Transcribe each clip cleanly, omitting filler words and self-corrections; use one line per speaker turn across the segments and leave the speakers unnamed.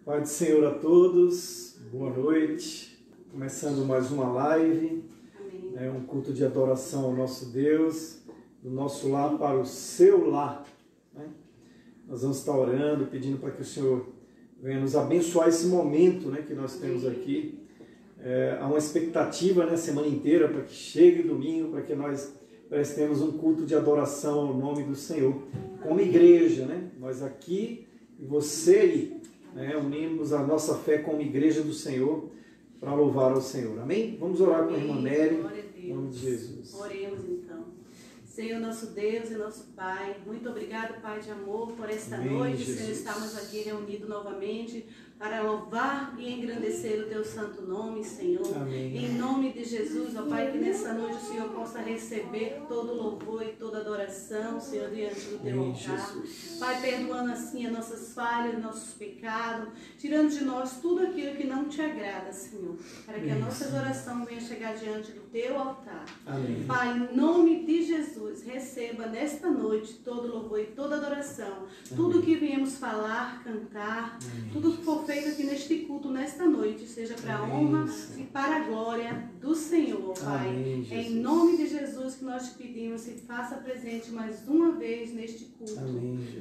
Pai do Senhor a todos, boa noite. Começando mais uma live, um culto de adoração ao nosso Deus, do nosso lar para o seu lar. Né? Nós vamos estar orando, pedindo para que o Senhor venha nos abençoar esse momento, né, que nós temos aqui. Há uma expectativa, né, a semana inteira para que chegue domingo, para que nós prestemos um culto de adoração ao nome do Senhor, como igreja, né? Nós aqui e você aí, né, unimos a nossa fé como igreja do Senhor para louvar ao Senhor. Amém? Vamos orar com a irmã Nery, em nome de Jesus.
Oremos então. Senhor, nosso Deus e nosso Pai, muito obrigado, Pai de amor, por esta noite, Jesus. Senhor, estamos aqui reunidos novamente para louvar e engrandecer o Teu santo nome, Senhor.
Amém.
Em nome de Jesus, ó Pai, que nessa noite o Senhor possa receber todo louvor e toda adoração, Senhor, diante do Teu altar. Pai, perdoando assim as nossas falhas, nossos pecados, tirando de nós tudo aquilo que não Te agrada, Senhor, para que a nossa oração venha chegar diante do Teu altar.
Amém.
Pai, em nome de Jesus, receba nesta noite todo louvor e toda adoração. Tudo que viemos falar, cantar, tudo que for feito aqui neste culto, nesta noite, seja para a honra e para a glória do Senhor, Pai.
Amém,
em nome de Jesus que nós te pedimos, se faça presente mais uma vez neste culto,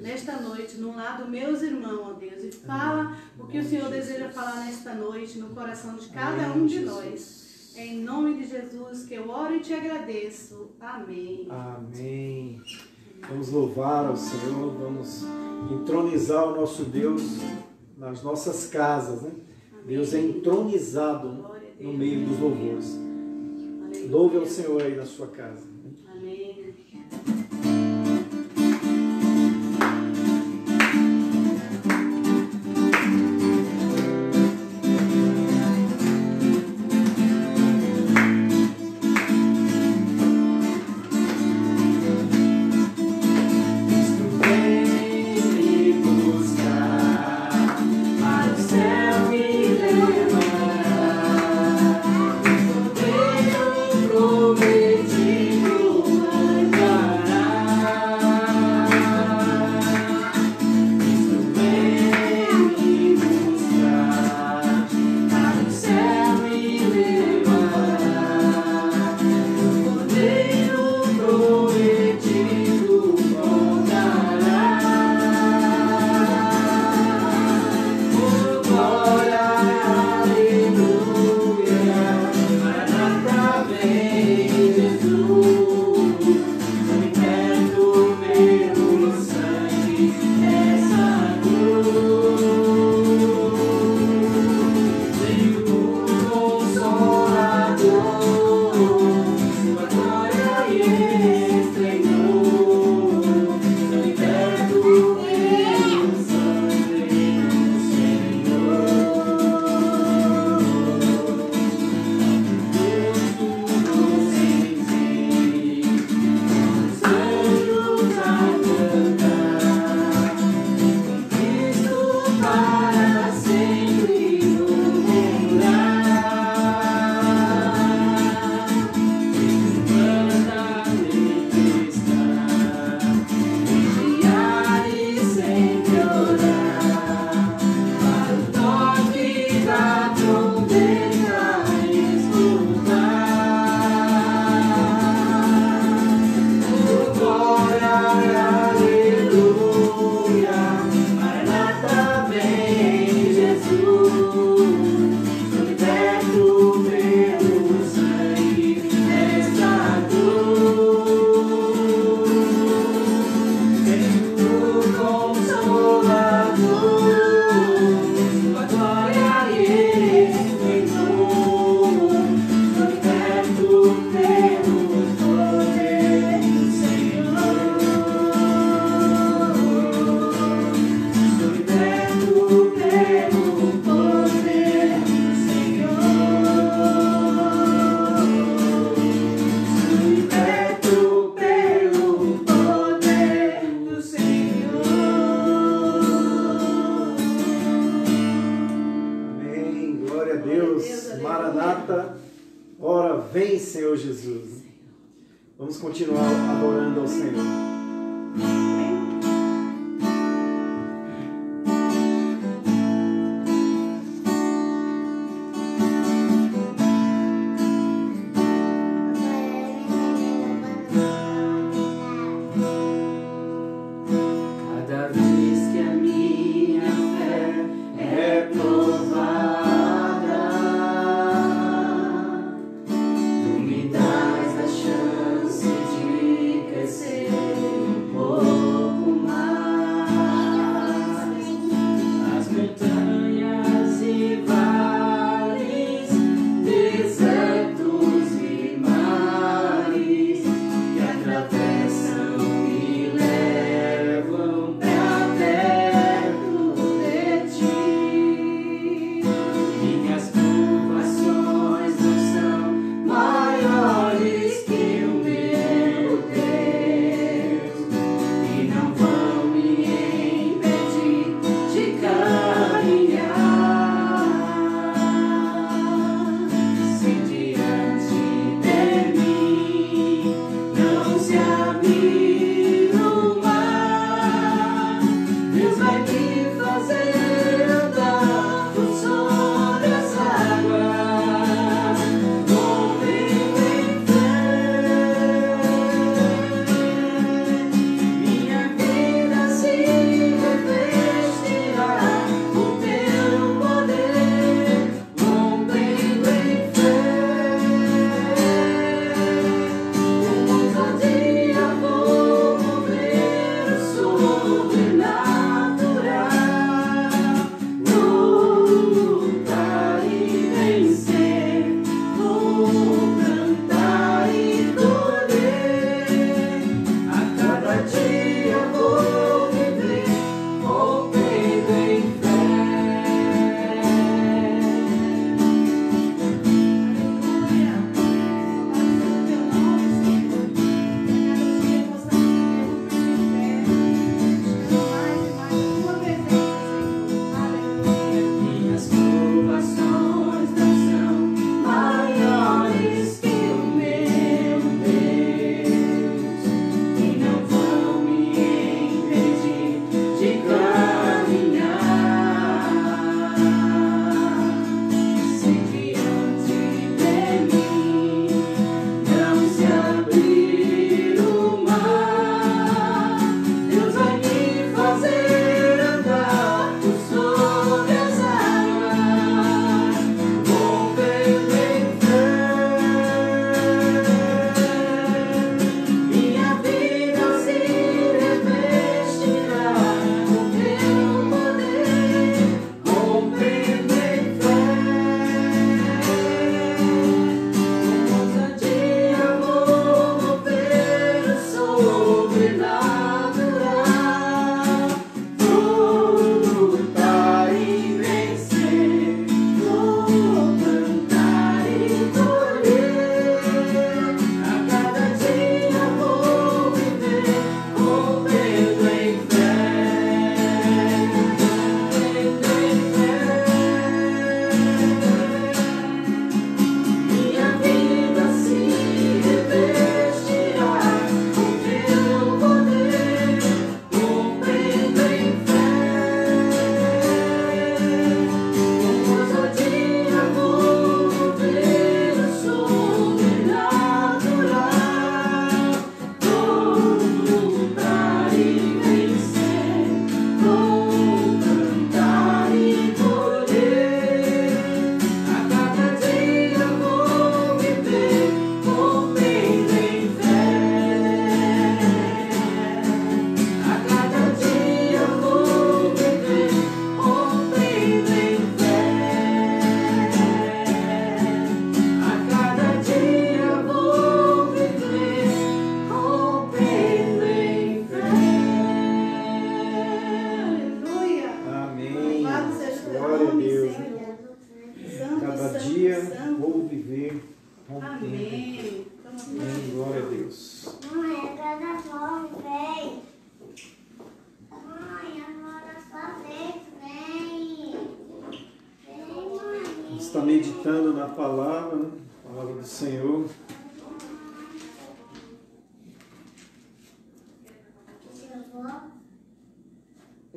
nesta noite, no lar dos meus irmãos, ó Deus, e fala o que o Senhor deseja falar nesta noite, no coração de cada um de nós. Em nome de Jesus que eu oro e te agradeço. Amém.
Amém. Vamos louvar ao Senhor, vamos entronizar o nosso Deus nas nossas casas, né? Amém. Deus é entronizado no meio dos louvores. Aleluia. Louve ao Senhor aí na sua casa.
Amém.
Maranata, ora vem, Senhor Jesus. Vamos continuar adorando ao Senhor.
Cada vez que a minha fé é provada, tu me dás a chance de crescer um pouco mais. As montanhas e vales, desertos e mares que atravessam e levam pra perto de ti. Minhas provações não são maiores que o meu Deus e não vão me impedir de caminhar. Se diante de mim não se abrir o mar, Deus vai me fazer andar por sobre as águas, movendo em fé. Minha vida se revestirá do teu poder, rompendo em fé. Um outro dia vou mover o sobrenatural, lutar e vencer, vou cantar e colher. A cada dia vou viver, rompendo em fé. Minhas provações não são maiores que o meu Deus e não vão me impedir de caminhar. Se diante de mim não se abrir o mar, Deus vai me fazer andar por sobre as águas, rompendo em fé. Minha vida se revestirá do teu poder, rompendo em fé. Um outro dia vou mover o sobrenatural, vou lutar e vencer, vou cantar e colher. A cada dia vou viver, rompendo em fé, rompendo em fé. Minha vida se revestirá do teu poder, rompendo em fé. Um outro dia vou mover o sobrenatural, vou lutar e vencer, vou cantar e colher. A cada dia vou viver, rompendo em fé. A cada dia vou viver, rompendo em fé. A cada dia vou viver, rompendo em fé.
Aleluia.
Amém.
Louvado seja o teu
Glória a
nome,
Deus.
Senhor. Santo,
Cada
santo,
dia
santo.
vou viver rompendo.
Amém. Toma
Amém. Glória a Deus.
Mãe, agora fome, vem. Mãe, agora só vem, vem. Vem, mãe.
A gente está meditando na palavra, né? Palavra do Senhor.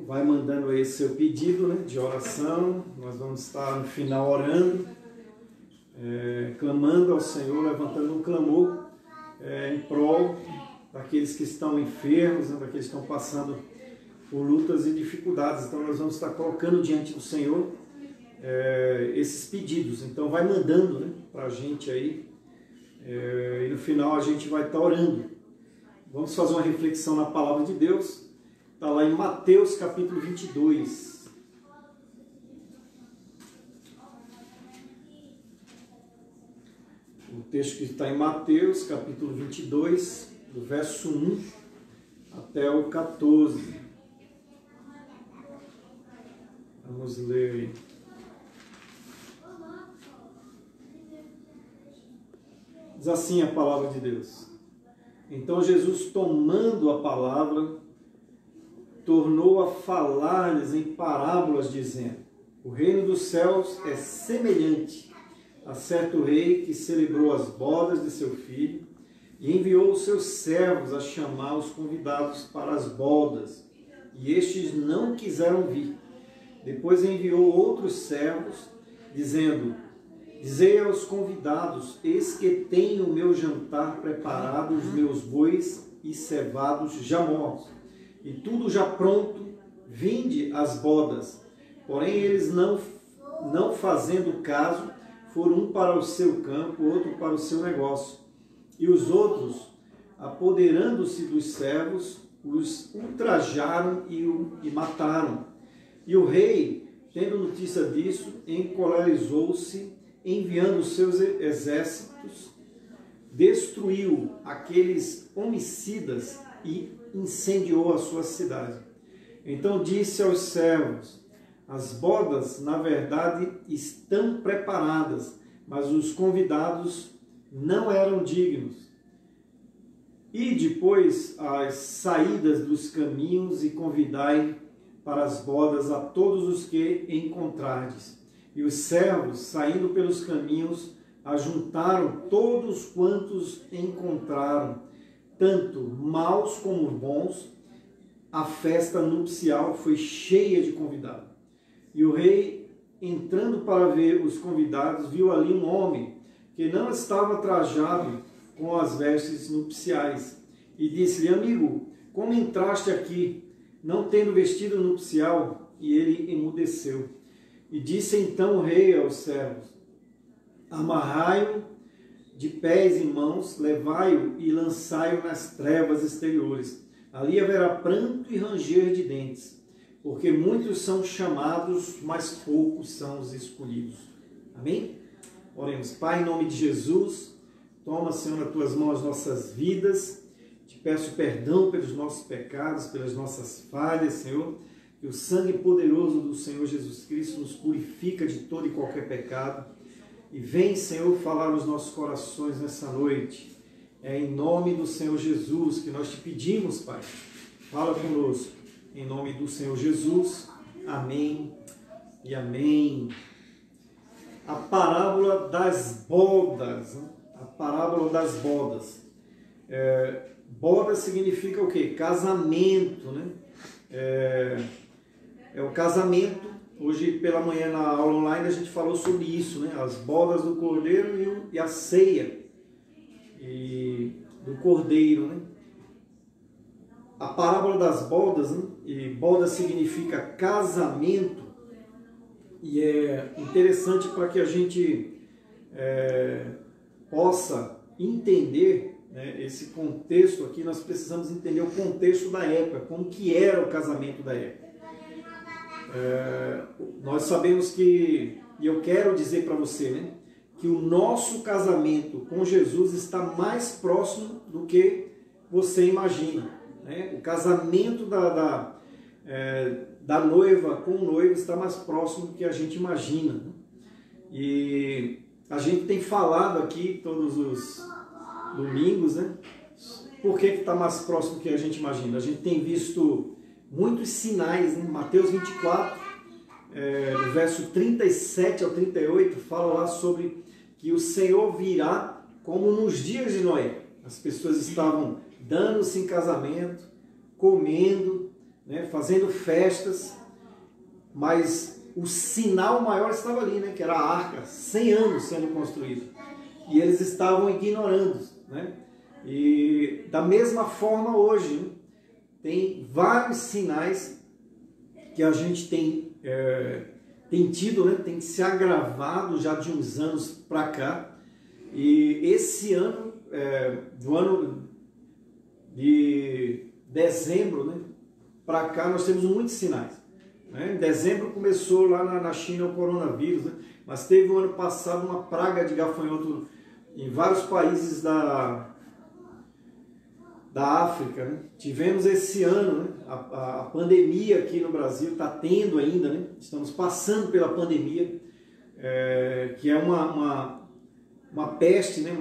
Vai mandando aí seu pedido, né, de oração. Nós vamos estar no final orando, clamando ao Senhor, levantando um clamor em prol daqueles que estão enfermos, né, daqueles que estão passando por lutas e dificuldades. Então nós vamos estar colocando diante do Senhor esses pedidos. Então vai mandando, né, para a gente aí, e no final a gente vai estar orando. Vamos fazer uma reflexão na palavra de Deus. Está lá em Mateus capítulo 22. O texto que está em Mateus capítulo 22, do verso 1 até o 14. Vamos ler aí. Diz assim a palavra de Deus. Então Jesus, tomando a palavra, tornou a falar-lhes em parábolas, dizendo: o reino dos céus é semelhante a certo rei que celebrou as bodas de seu filho e enviou os seus servos a chamar os convidados para as bodas, e estes não quiseram vir. Depois enviou outros servos, dizendo: dizei aos convidados, eis que tenho o meu jantar preparado, os meus bois e cevados já mortos, e tudo já pronto, vinde às bodas. Porém eles não fazendo caso, foram um para o seu campo, outro para o seu negócio. E os outros, apoderando-se dos servos, os ultrajaram e mataram. E o rei, tendo notícia disso, encolerizou-se, enviando os seus exércitos, destruiu aqueles homicidas e incendiou a sua cidade. Então disse aos servos: as bodas, na verdade, estão preparadas, mas os convidados não eram dignos. E depois as saídas dos caminhos e convidai para as bodas a todos os que encontrardes. E os servos, saindo pelos caminhos, ajuntaram todos quantos encontraram, tanto maus como bons. A festa nupcial foi cheia de convidados. E o rei, entrando para ver os convidados, viu ali um homem que não estava trajado com as vestes nupciais. E disse-lhe: amigo, como entraste aqui, não tendo vestido nupcial? E ele emudeceu. E disse então o rei aos servos: amarrai-o de pés e mãos, levai-o e lançai-o nas trevas exteriores. Ali haverá pranto e ranger de dentes, porque muitos são chamados, mas poucos são os escolhidos. Amém? Oremos. Pai, em nome de Jesus, toma, Senhor, nas tuas mãos as nossas vidas. Te peço perdão pelos nossos pecados, pelas nossas falhas, Senhor. Que o sangue poderoso do Senhor Jesus Cristo nos purifica de todo e qualquer pecado. E vem, Senhor, falar nos nossos corações nessa noite. É em nome do Senhor Jesus que nós te pedimos, Pai. Fala conosco. Em nome do Senhor Jesus. Amém e amém. A parábola das bodas. A parábola das bodas. Boda significa o quê? Casamento, né? É o casamento. Hoje pela manhã na aula online a gente falou sobre isso, né? As bodas do cordeiro e a ceia do cordeiro, né? A parábola das bodas, né? E boda significa casamento, e é interessante para que a gente possa entender, né, esse contexto aqui. Nós precisamos entender o contexto da época, como que era o casamento da época. Nós sabemos que, e eu quero dizer para você, né, que o nosso casamento com Jesus está mais próximo do que você imagina, né? O casamento da noiva com o noivo está mais próximo do que a gente imagina, né? E a gente tem falado aqui todos os domingos, né? Por que está mais próximo do que a gente imagina? A gente tem visto muitos sinais, né? Mateus 24, no verso 37 ao 38, fala lá sobre que o Senhor virá como nos dias de Noé. As pessoas estavam dando-se em casamento, comendo, né? Fazendo festas, mas o sinal maior estava ali, né? Que era a arca, 100 anos sendo construída. E eles estavam ignorando, né? E da mesma forma hoje, né? Tem vários sinais que a gente tem tido, né, tem se agravado já de uns anos para cá. E esse ano, do ano de dezembro, né, para cá, nós temos muitos sinais. Né? Em dezembro começou lá na China o coronavírus, né? Mas teve o ano passado uma praga de gafanhoto em vários países da África. Né? Tivemos esse ano, né, a pandemia aqui no Brasil, está tendo ainda, né? Estamos passando pela pandemia, que é uma peste, né?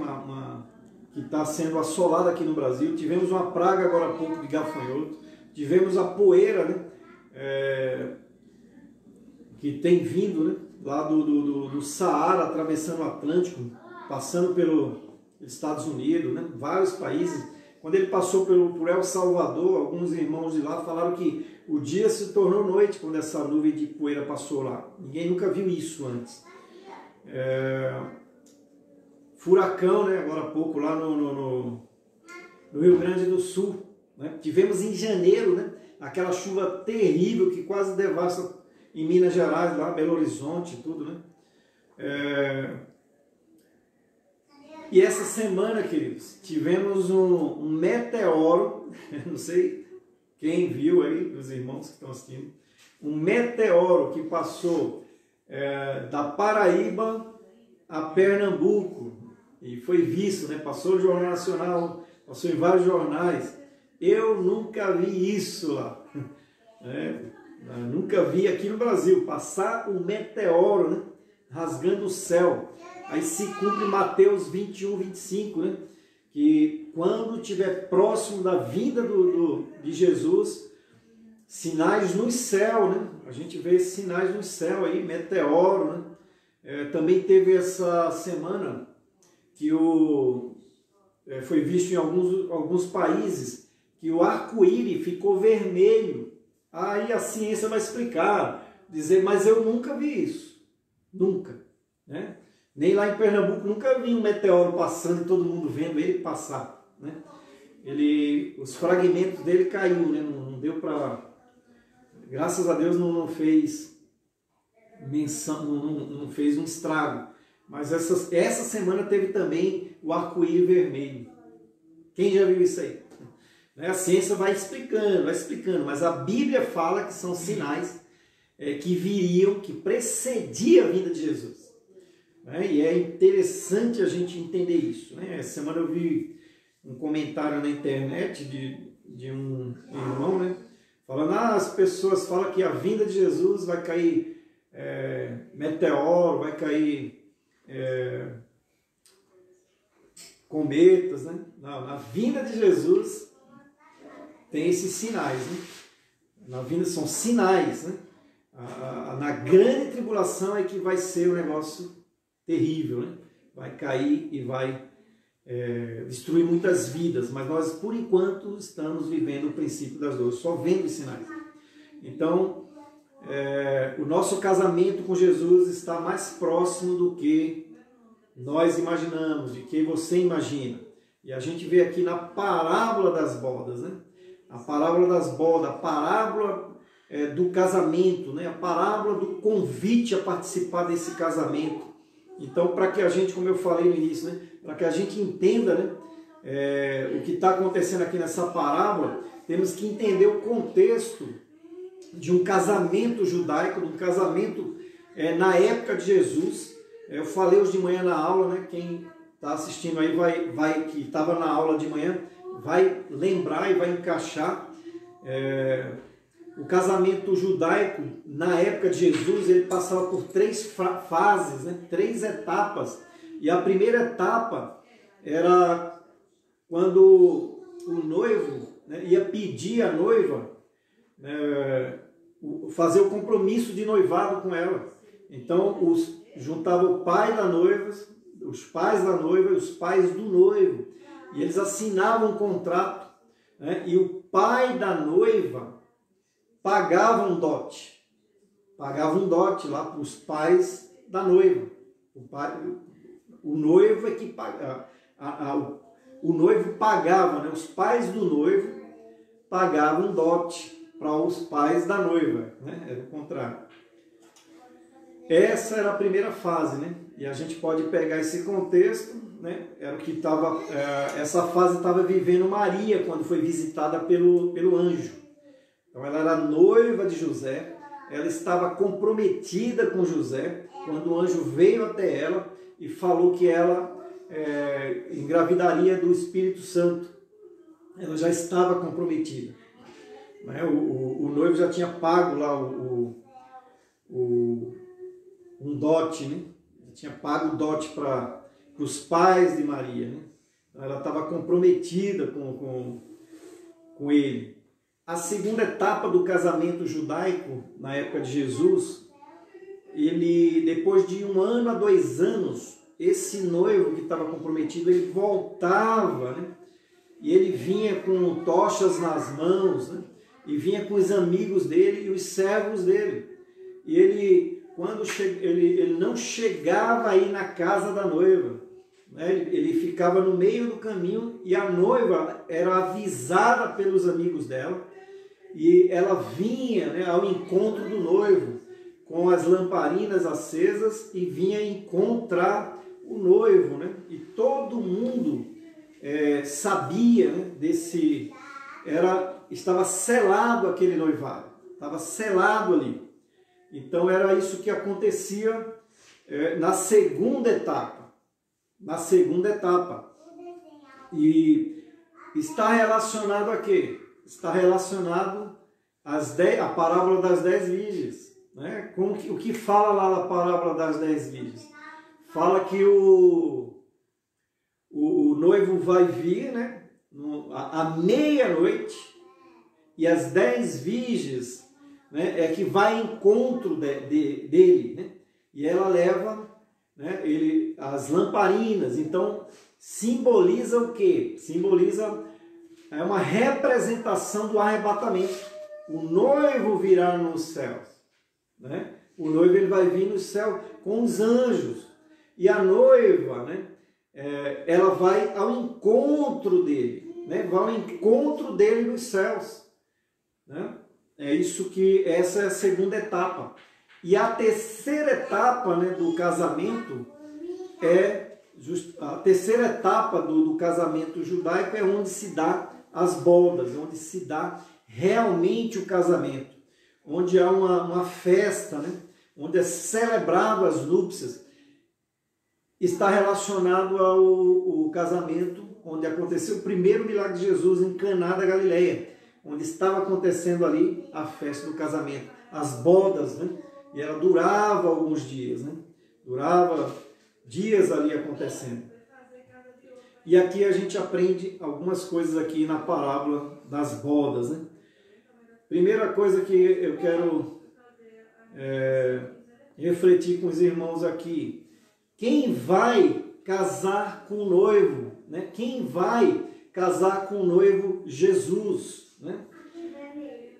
Que está sendo assolada aqui no Brasil. Tivemos uma praga agora há pouco de gafanhoto, tivemos a poeira, né? Que tem vindo, né? Lá do Saara, atravessando o Atlântico, passando pelos Estados Unidos, né? Vários países. Quando ele passou por El Salvador, alguns irmãos de lá falaram que o dia se tornou noite quando essa nuvem de poeira passou lá. Ninguém nunca viu isso antes. Furacão, né? Agora há pouco, lá no Rio Grande do Sul. Né? Tivemos em janeiro, né? Aquela chuva terrível que quase devasta em Minas Gerais, lá Belo Horizonte, tudo, né? E essa semana, queridos, tivemos um meteoro, não sei quem viu aí, os irmãos que estão assistindo, um meteoro que passou da Paraíba a Pernambuco, e foi visto, né? Passou no Jornal Nacional, passou em vários jornais. Eu nunca vi isso lá. Nunca vi aqui no Brasil passar um meteoro, né? Rasgando o céu. Aí se cumpre Mateus 21, 25, né? Que quando estiver próximo da vinda de Jesus, sinais no céu, né? A gente vê esses sinais no céu aí, meteoro, né? Também teve essa semana que foi visto em alguns países que o arco-íris ficou vermelho. Aí a ciência vai explicar, dizer, mas eu nunca vi isso. Nunca, né? Nem lá em Pernambuco, nunca vi um meteoro passando e todo mundo vendo ele passar. Né? Os fragmentos dele caiu, né? Não deu para... Graças a Deus não fez menção, não fez um estrago. Mas essa semana teve também o arco-íris vermelho. Quem já viu isso aí? A ciência vai explicando, mas a Bíblia fala que são sinais que viriam, que precedia a vinda de Jesus. E é interessante a gente entender isso. Essa semana eu vi um comentário na internet de um irmão, né, falando, as pessoas falam que a vinda de Jesus vai cair meteoro, vai cair cometas. Né? Não, na vinda de Jesus tem esses sinais. Né? Na vinda são sinais. Né? Na grande tribulação é que vai ser o negócio terrível, né? Vai cair e vai destruir muitas vidas, mas nós, por enquanto, estamos vivendo o princípio das dores, só vendo os sinais. Então, o nosso casamento com Jesus está mais próximo do que nós imaginamos, de que você imagina. E a gente vê aqui na parábola das bodas, né? A parábola das bodas, a parábola do casamento, né? A parábola do convite a participar desse casamento. Então, para que a gente, como eu falei no início, né, para que a gente entenda, né, o que está acontecendo aqui nessa parábola, temos que entender o contexto de um casamento judaico, de um casamento na época de Jesus. Eu falei hoje de manhã na aula, né, quem está assistindo aí que estava na aula de manhã, vai lembrar e vai encaixar. O casamento judaico, na época de Jesus, ele passava por 3 fases, né? 3 etapas. E a primeira etapa era quando o noivo, né, ia pedir à noiva fazer o compromisso de noivado com ela. Então, juntava o pai da noiva, os pais da noiva e os pais do noivo. E eles assinavam um contrato, né? E o pai da noiva pagava um dote lá para os pais da noiva. O noivo é que pagava, o noivo pagava, né? Os pais do noivo pagavam um dote para os pais da noiva, né? Era o contrário. Essa era a primeira fase, né? E a gente pode pegar esse contexto, né? Era o que estava, essa fase estava vivendo Maria quando foi visitada pelo anjo. Então ela era noiva de José, ela estava comprometida com José quando o anjo veio até ela e falou que ela engravidaria do Espírito Santo. Ela já estava comprometida, né? O noivo já tinha pago lá um dote, né? Ele tinha pago o dote para os pais de Maria, né? Então, ela estava comprometida com ele. A segunda etapa do casamento judaico, na época de Jesus, ele, depois de 1 ano a 2 anos, esse noivo que estava comprometido, ele voltava, né? E ele vinha com tochas nas mãos, né? E vinha com os amigos dele e os servos dele. E ele, ele não chegava aí na casa da noiva, né? Ele ficava no meio do caminho e a noiva era avisada pelos amigos dela e ela vinha, né, ao encontro do noivo com as lamparinas acesas e vinha encontrar o noivo, né? E todo mundo sabia, né, estava selado aquele noivado, estava selado ali. Então era isso que acontecia na segunda etapa. Na segunda etapa. E está relacionado a quê? Está relacionado à parábola das 10 virgens, né? O que fala lá na parábola das 10 virgens? Fala que o noivo vai vir, né, à meia-noite e as 10 virgens, né, que vai ao encontro dele, né? E ela leva, né, as lamparinas. Então simboliza o quê? Simboliza uma representação do arrebatamento. O noivo virá nos céus, né? O noivo ele vai vir no céu com os anjos e a noiva, né, ela vai ao encontro dele, né? Vai ao encontro dele nos céus, né? Essa é a segunda etapa. E a terceira etapa, né, do casamento a terceira etapa do casamento judaico é onde se dá as bodas, onde se dá realmente o casamento, onde há uma festa, né, onde é celebrado as núpcias. Está relacionado ao casamento onde aconteceu o primeiro milagre de Jesus em Caná da Galileia, onde estava acontecendo ali a festa do casamento, as bodas, né? E ela durava alguns dias, né? Durava dias ali acontecendo. E aqui a gente aprende algumas coisas aqui na parábola das bodas, né? Primeira coisa que eu quero refletir com os irmãos aqui: quem vai casar com o noivo, né? Quem vai casar com o noivo Jesus, né?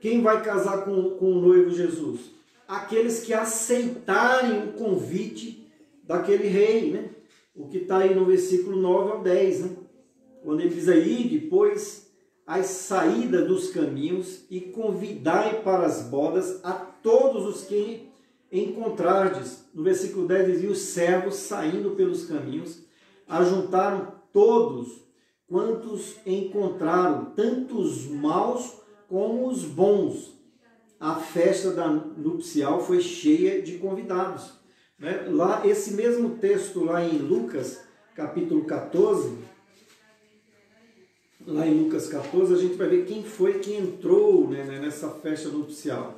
Quem vai casar com o noivo Jesus? Aqueles que aceitarem o convite daquele rei, né? O que está aí no versículo 9 ao 10, né? Quando ele diz aí: depois as saídas dos caminhos e convidai para as bodas a todos os que encontrardes. No versículo 10 diz: e os servos saindo pelos caminhos ajuntaram todos quantos encontraram, tanto os maus como os bons. A festa da nupcial foi cheia de convidados, né? Lá, esse mesmo texto lá em Lucas, capítulo 14, lá em Lucas 14, a gente vai ver quem foi que entrou, né, nessa festa nupcial.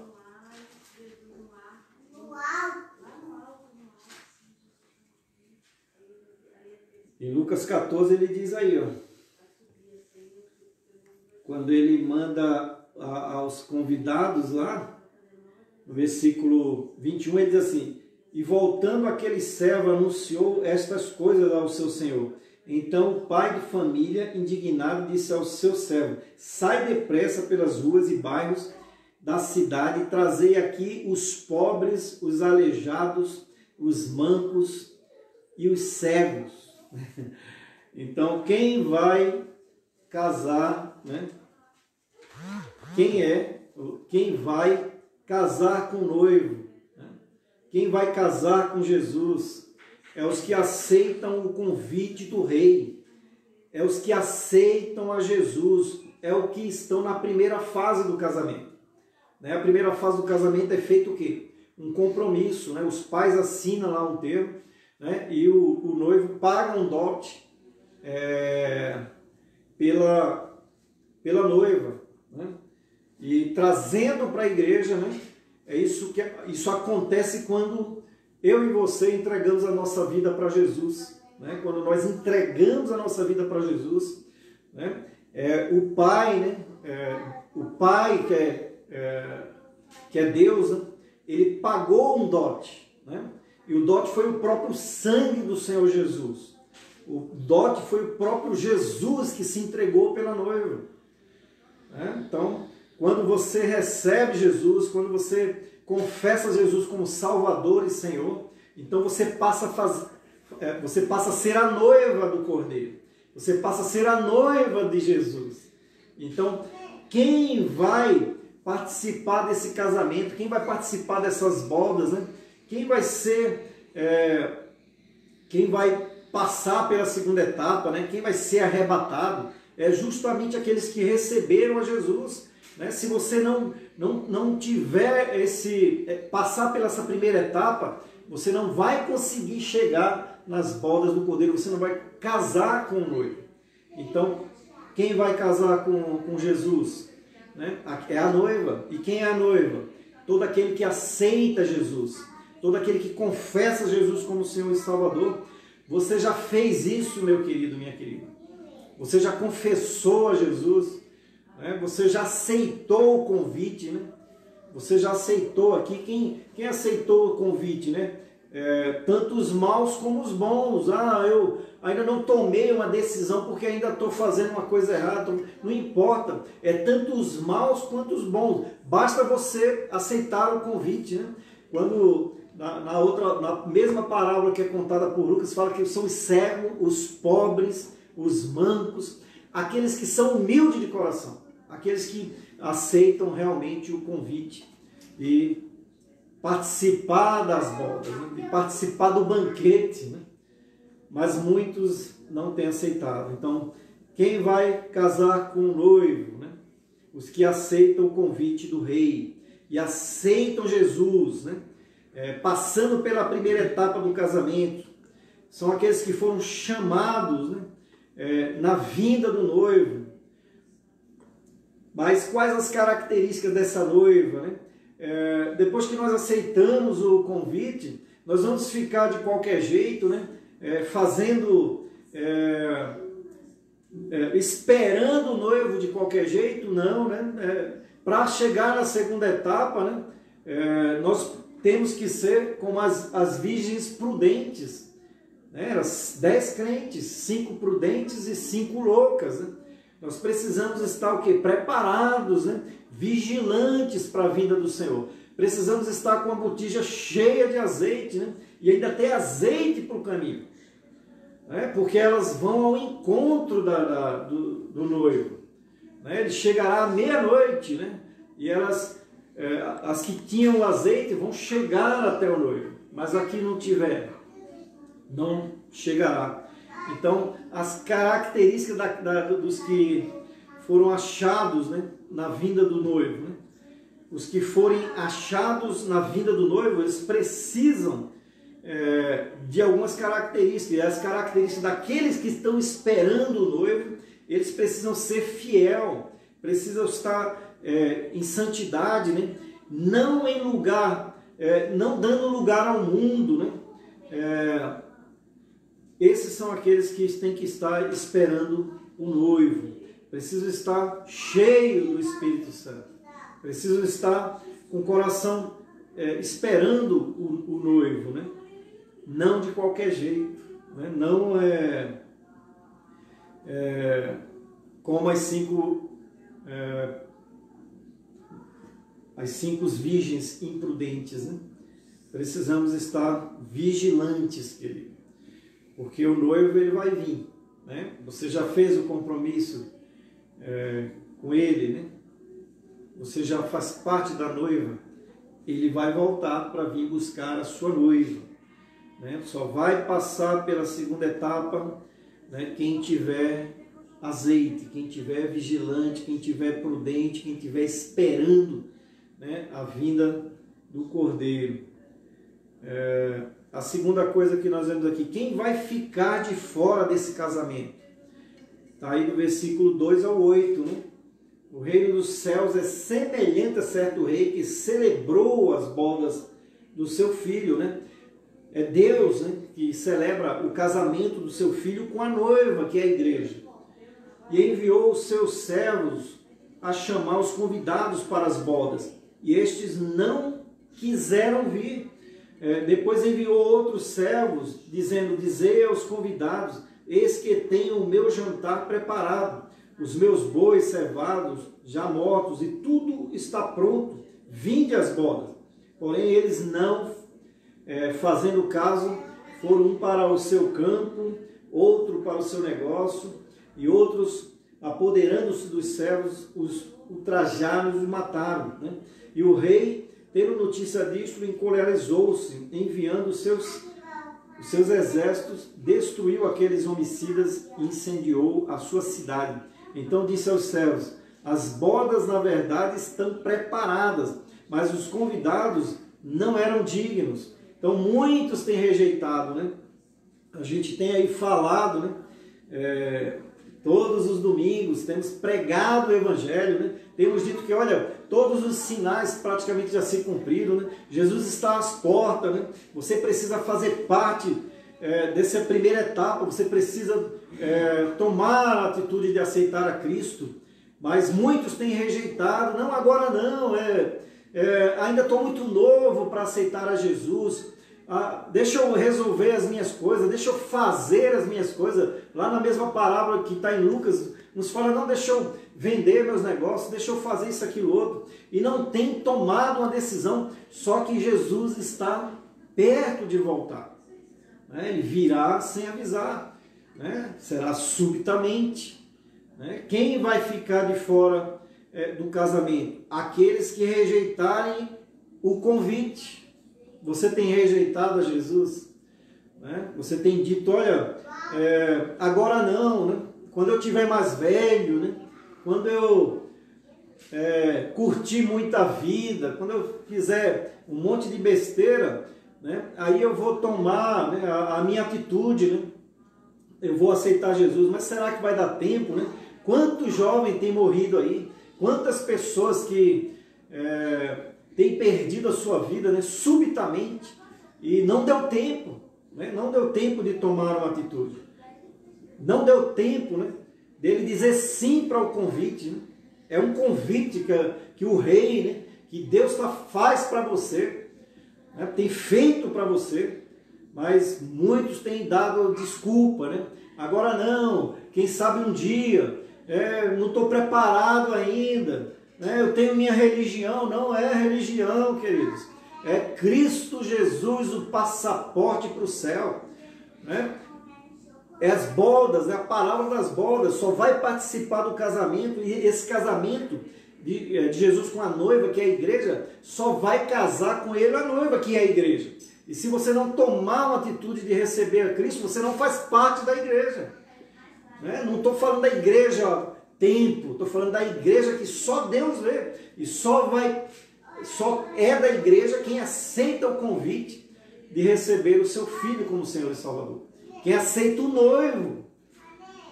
Em Lucas 14 ele diz aí, ó, quando ele manda aos convidados lá, no versículo 21, ele diz assim: e voltando aquele servo anunciou estas coisas ao seu senhor. Então o pai de família, indignado, disse ao seu servo: sai depressa pelas ruas e bairros da cidade e trazei aqui os pobres, os aleijados, os mancos e os cegos. Então quem vai casar, né? Quem é quem vai casar com o noivo, né? Quem vai casar com Jesus é os que aceitam o convite do rei, é os que aceitam a Jesus, é o que estão na primeira fase do casamento. Né? A primeira fase do casamento é feito o quê? Um compromisso, né? Os pais assinam lá um termo, né? E o noivo paga um dote pela noiva, né? E trazendo para a igreja, né? Isso acontece quando eu e você entregamos a nossa vida para Jesus, né? Quando nós entregamos a nossa vida para Jesus, né? O Pai, né? O Pai que é Deus, né? Ele pagou um dote, né? E o dote foi o próprio sangue do Senhor Jesus. O dote foi o próprio Jesus que se entregou pela noiva. Né? Então, quando você recebe Jesus, quando você confessa Jesus como Salvador e Senhor, então você passa a ser a noiva do Cordeiro. Você passa a ser a noiva de Jesus. Então, quem vai participar desse casamento, quem vai participar dessas bodas, né? Quem vai ser, quem vai passar pela segunda etapa, né? Quem vai ser arrebatado, é justamente aqueles que receberam a Jesus. Né? Se você não tiver passar pela essa primeira etapa, você não vai conseguir chegar nas bodas do Cordeiro, você não vai casar com o noivo. Então, quem vai casar com Jesus? Né? É a noiva. E quem é a noiva? Todo aquele que aceita Jesus, todo aquele que confessa Jesus como Senhor e Salvador. Você já fez isso, meu querido, minha querida. Você já confessou a Jesus, né? Você já aceitou o convite, né? Você já aceitou aqui. Quem aceitou o convite, né? Tanto os maus como os bons. Eu ainda não tomei uma decisão porque ainda estou fazendo uma coisa errada. Não importa. É tanto os maus quanto os bons. Basta você aceitar o convite, né? Quando na mesma parábola que é contada por Lucas, fala que são os cegos, os pobres, os mancos, aqueles que são humildes de coração, aqueles que aceitam realmente o convite e participar das bodas, né? E participar do banquete, né? Mas muitos não têm aceitado. Então, quem vai casar com o noivo, né? Os que aceitam o convite do rei e aceitam Jesus, né? Passando pela primeira etapa do casamento, são aqueles que foram chamados, né? Na vinda do noivo. Mas quais as características dessa noiva, né? Depois que nós aceitamos o convite, nós vamos ficar de qualquer jeito, né? Esperando o noivo de qualquer jeito, não, né? Para chegar na segunda etapa, né? Nós temos que ser como as virgens prudentes, né? As 10 crentes, 5 prudentes e 5 loucas, né? Nós precisamos estar o quê? Preparados, né? Vigilantes para a vinda do Senhor. Precisamos estar com a botija cheia de azeite, né? E ainda ter azeite para o caminho, né? Porque elas vão ao encontro do noivo, né? Ele chegará à meia-noite, né? E elas, as que tinham o azeite, vão chegar até o noivo, mas aqui não tiver, não chegará. Então, as características dos que foram achados, né, na vinda do noivo, né? Os que forem achados na vinda do noivo, eles precisam de algumas características. E as características daqueles que estão esperando o noivo, eles precisam ser fiel, precisam estar em santidade, né? Não em lugar, não dando lugar ao mundo, né? Esses são aqueles que têm que estar esperando o noivo. Precisam estar cheios do Espírito Santo. Precisam estar com o coração esperando o noivo, né? Não de qualquer jeito, né? Não como as cinco virgens imprudentes, né? Precisamos estar vigilantes, querido. Porque o noivo ele vai vir, né? Você já fez o compromisso com ele, né? você já faz parte da noiva, ele vai voltar para vir buscar a sua noiva. Né? Só vai passar pela segunda etapa, né, quem tiver azeite, quem tiver vigilante, quem tiver prudente, quem tiver esperando, né, a vinda do Cordeiro. A segunda coisa que nós vemos aqui, quem vai ficar de fora desse casamento? Está aí do versículo 2 ao 8, né? O reino dos céus é semelhante a certo rei que celebrou as bodas do seu filho, né? É Deus, né, que celebra o casamento do seu filho com a noiva, que é a igreja. E enviou os seus servos a chamar os convidados para as bodas. E estes não quiseram vir. Depois enviou outros servos, dizendo, dizei aos convidados, eis que tenho o meu jantar preparado, os meus bois cevados, já mortos, e tudo está pronto, vinde às bodas. Porém, eles não, fazendo caso, foram um para o seu campo, outro para o seu negócio, e outros, apoderando-se dos servos, os ultrajaram e os mataram. Né? E o rei, tendo notícia disto, encolerizou-se, enviando os seus exércitos, destruiu aqueles homicidas e incendiou a sua cidade. Então disse aos servos, as bodas na verdade estão preparadas, mas os convidados não eram dignos. Então muitos têm rejeitado, né? A gente tem aí falado, né? Todos os domingos temos pregado o Evangelho, né? Temos dito que, olha, todos os sinais praticamente já se cumpriram, né? Jesus está às portas, né? Você precisa fazer parte dessa primeira etapa, você precisa tomar a atitude de aceitar a Cristo. Mas muitos têm rejeitado, não, agora não, ainda estou muito novo para aceitar a Jesus. Deixa eu resolver as minhas coisas, deixa eu fazer as minhas coisas. Lá na mesma parábola que está em Lucas, nos fala, não, deixa eu vender meus negócios, deixa eu fazer isso, aquilo, outro. E não tem tomado uma decisão, só que Jesus está perto de voltar. Ele virá sem avisar, né? Será subitamente. Né? Quem vai ficar de fora do casamento? Aqueles que rejeitarem o convite. Você tem rejeitado a Jesus? Né? Você tem dito, olha, agora não, né? Quando eu tiver mais velho, né? Quando eu curtir muita vida, quando eu fizer um monte de besteira, né? Aí eu vou tomar, né, a minha atitude, né? Eu vou aceitar Jesus, mas será que vai dar tempo, né? Quantos jovens têm morrido aí? Quantas pessoas que têm perdido a sua vida, né, subitamente, e não deu tempo, né? Não deu tempo de tomar uma atitude. Não deu tempo, né, dele dizer sim para o convite. Né? É um convite que o rei, né, que Deus faz para você, né, tem feito para você, mas muitos têm dado desculpa, né? Agora não, quem sabe um dia, não estou preparado ainda, né? Eu tenho minha religião. Não é religião, queridos, é Cristo Jesus, o passaporte para o céu, né? É as bodas, é a palavra das bodas, só vai participar do casamento, e esse casamento de Jesus com a noiva, que é a igreja, só vai casar com ele a noiva, que é a igreja. E se você não tomar uma atitude de receber a Cristo, você não faz parte da igreja. Né? Não estou falando da igreja templo, estou falando da igreja que só Deus vê. E só é da igreja quem aceita o convite de receber o seu filho como Senhor e Salvador. Quem aceita o noivo.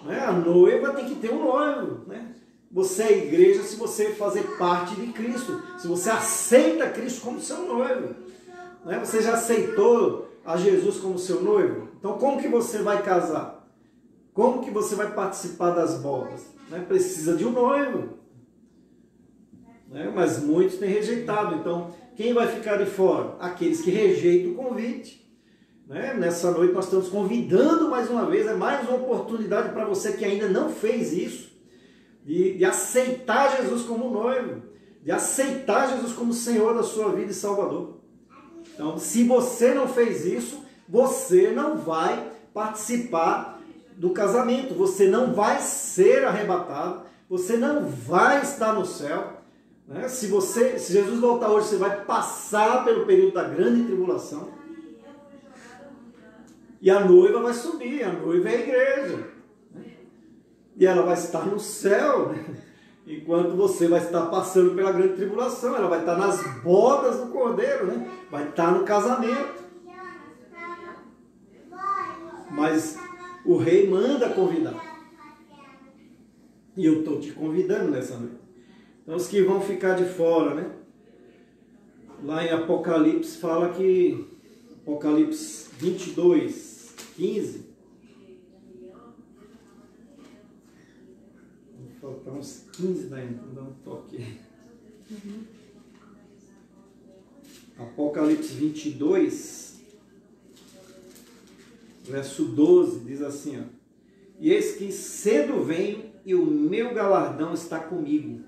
Né? A noiva tem que ter um noivo. Né? Você é igreja se você fazer parte de Cristo. Se você aceita Cristo como seu noivo. Né? Você já aceitou a Jesus como seu noivo? Então como que você vai casar? Como que você vai participar das bodas? Né? Precisa de um noivo. Né? Mas muitos têm rejeitado. Então quem vai ficar de fora? Aqueles que rejeitam o convite. Né? Nessa noite nós estamos convidando mais uma vez, é mais uma oportunidade para você que ainda não fez isso, de aceitar Jesus como noivo, de aceitar Jesus como Senhor da sua vida e Salvador. Então, se você não fez isso, você não vai participar do casamento, você não vai ser arrebatado, você não vai estar no céu, Né? Se Jesus voltar hoje, você vai passar pelo período da grande tribulação. E a noiva vai subir, a noiva é a igreja. Né? E ela vai estar no céu, né? Enquanto você vai estar passando pela grande tribulação. Ela vai estar nas bodas do Cordeiro, né? Vai estar no casamento. Mas o rei manda convidar. E eu estou te convidando nessa noite. Então os que vão ficar de fora, né? Lá em Apocalipse fala que, Apocalipse 22, 15. Vou faltar uns 15 daí, vou dar um toque. Apocalipse 22, verso 12, diz assim, ó: E eis que cedo venho, e o meu galardão está comigo,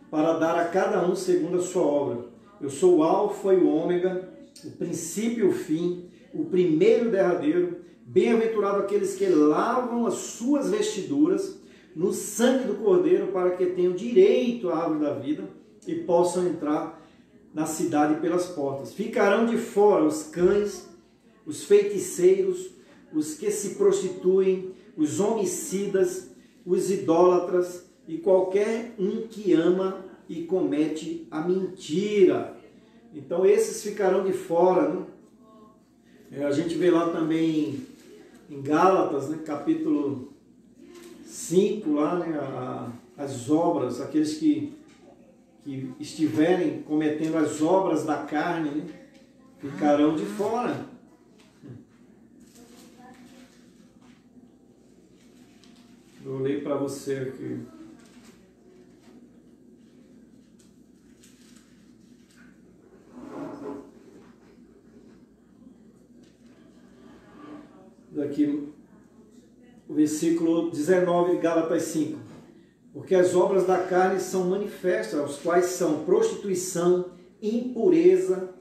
para dar a cada um segundo a sua obra. Eu sou o Alfa e o Ômega, o princípio e o fim, o primeiro e o derradeiro. Bem-aventurado aqueles que lavam as suas vestiduras no sangue do Cordeiro, para que tenham direito à árvore da vida e possam entrar na cidade pelas portas. Ficarão de fora os cães, os feiticeiros, os que se prostituem, os homicidas, os idólatras e qualquer um que ama e comete a mentira. Então esses ficarão de fora, né? A gente vê lá também em Gálatas, né, capítulo 5, lá, né, as obras, aqueles que estiverem cometendo as obras da carne, né, ficarão de fora. Eu leio para você aqui. Daqui, o versículo 19 de Gálatas 5. Porque as obras da carne são manifestas, os quais são prostituição, impureza,